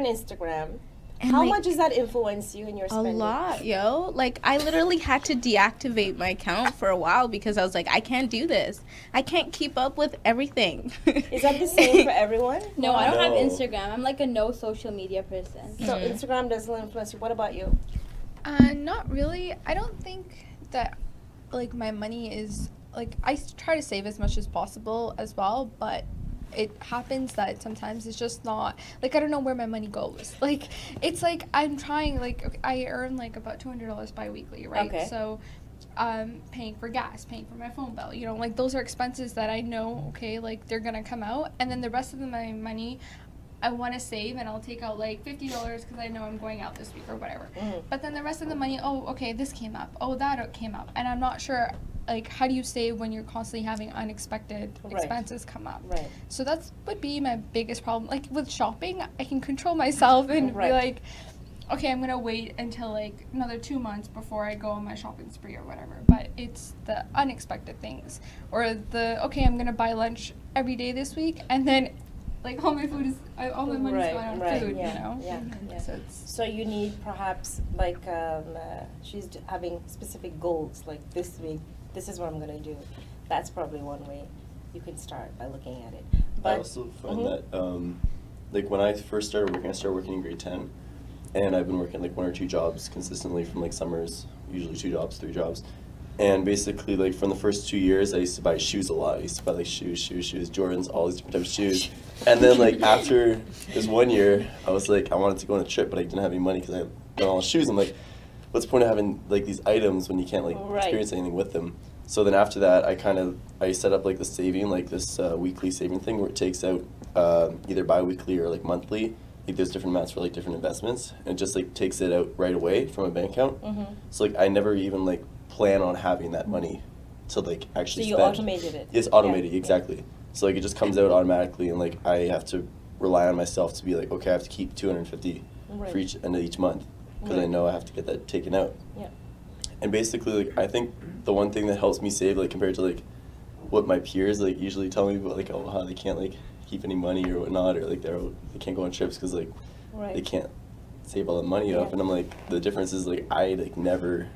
Instagram. And How like, much does that influence you in your a spending? lot, yo. Like, I literally had to deactivate my account for a while because I was like, I can't do this. I can't keep up with everything. Is that the same for everyone? No, I don't have Instagram. I'm like a no social media person. So Instagram doesn't influence you. What about you? Not really. I don't think that, like, my money is, like, I try to save as much as possible as well, but it happens that sometimes it's just not, like, I don't know where my money goes. Like, it's like I'm trying, like, okay, I earn like about $200 bi-weekly, right? Okay. So paying for gas, paying for my phone bill, you know, like, those are expenses that I know, okay, like, they're gonna come out, and then the rest of my money I want to save, and I'll take out like $50 because I know I'm going out this week or whatever. But then the rest of the money, oh, okay, this came up, oh, that came up, and I'm not sure, like, how do you save when you're constantly having unexpected expenses come up? Right. So that's would be my biggest problem. Like, with shopping, I can control myself and be like, okay, I'm gonna wait until like another 2 months before I go on my shopping spree or whatever. But it's the unexpected things, or the, okay, I'm gonna buy lunch every day this week, and then like all my food is, all my money's gone on food, you know? Yeah. So So you need perhaps like she's having specific goals, like this week, this is what I'm gonna do. That's probably one way you can start by looking at it. But I also find that like when I first started working in grade 10, and I've been working like 1 or 2 jobs consistently from like summers, usually 2 jobs, 3 jobs. And basically, like, from the first 2 years, I used to buy shoes a lot. I used to buy, like, shoes, Jordans, all these different types of shoes. And then, like, after this 1 year, I was like, I wanted to go on a trip, but I didn't have any money because I got all the shoes. I'm like, what's the point of having, like, these items when you can't, like, experience anything with them? So then after that, I set up, like, the saving, like, this weekly saving thing where it takes out either bi-weekly or, like, monthly. Like, there's different amounts for, like, different investments. And it just, like, takes it out right away from a bank account. So, like, I never even, like, plan on having that money to like actually spend. So you automated it. Yes, automated, exactly. So like it just comes out automatically, and like I have to rely on myself to be like, okay, I have to keep 250 for each end of each month because I know I have to get that taken out. And basically, like, I think the one thing that helps me save, like, compared to like what my peers like usually tell me about, like, oh, how they can't like keep any money or whatnot, or like they can't go on trips because like they can't save all the money up, and I'm like, the difference is like I like never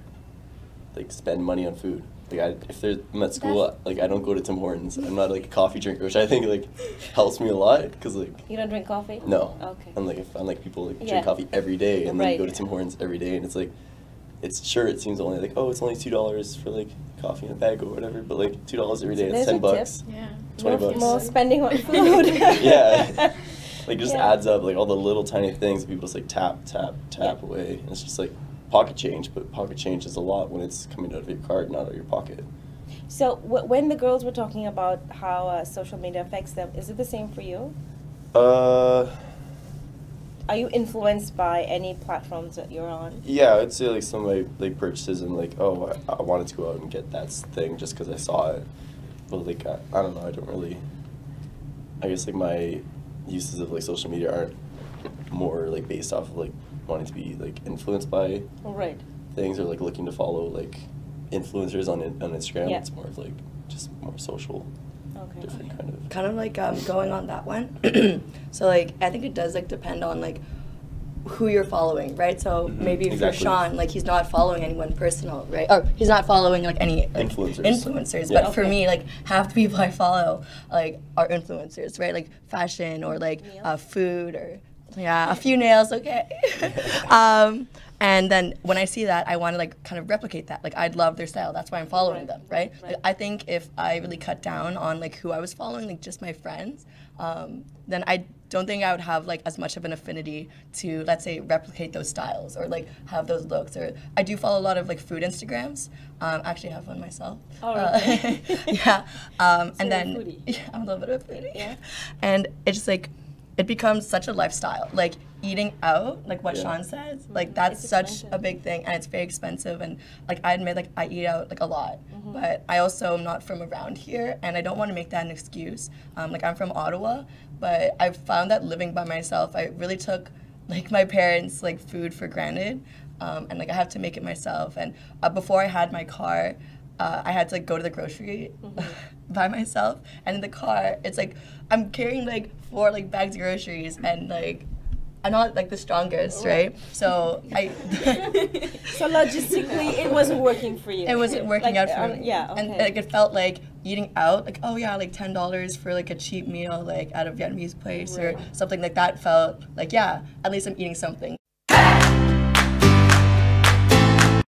like spend money on food. Like I'm at school, like I don't go to Tim Hortons. I'm not like a coffee drinker, which I think like helps me a lot because like. You don't drink coffee? No. Okay. Unlike people like drink coffee every day and then go to Tim Hortons every day, and it's like, it seems only like, oh, it's only $2 for like coffee in a bag or whatever, but like $2 every day, it's $10. Yeah. $20. More spending on food. Yeah. Like it just adds up, like all the little tiny things that people just like tap away, and it's just like pocket change, but pocket change is a lot when it's coming out of your card, not out of your pocket. So when the girls were talking about how social media affects them, is it the same for you? Are you influenced by any platforms that you're on? Yeah, I'd say like some of my like purchases and like, oh, I wanted to go out and get that thing just because I saw it. But like I don't know, I don't really. I guess like my uses of like social media aren't more like based off of like wanting to be like influenced by things or like looking to follow like influencers on Instagram. It's more of like just more social. Different kind of like going on that one. So like I think it does like depend on like who you're following, right? So maybe if you're Sean, like he's not following anyone personal, right? Or he's not following like any like, influencers. But for me, like half the people I follow like are influencers, right? Like fashion or like food or a few nails, okay. And then when I see that, I want to like kind of replicate that. Like I'd love their style. That's why I'm following them, right? Like, I think if I really cut down on like who I was following, like just my friends, then I don't think I would have like as much of an affinity to, let's say, replicate those styles or like have those looks. Or I do follow a lot of like food Instagrams. Actually have one myself. Yeah. And then I'm a little bit of a foodie. Yeah. And it's just like, it becomes such a lifestyle. Like eating out, like what Sean says, like that's such a big thing, and it's very expensive. And like I admit, like I eat out like a lot, but I also am not from around here, and I don't want to make that an excuse. Like I'm from Ottawa, but I've found that living by myself, I really took like my parents' like food for granted, and like I have to make it myself. And before I had my car, I had to like go to the grocery by myself, and in the car, it's like I'm carrying like 4 like bags of groceries, and like I'm not like the strongest, right? So So logistically, it wasn't working for you. it wasn't working out for me. Yeah, okay. And like it felt like eating out, like oh yeah, like $10 for like a cheap meal, like at a Vietnamese place or something like that felt like yeah, at least I'm eating something.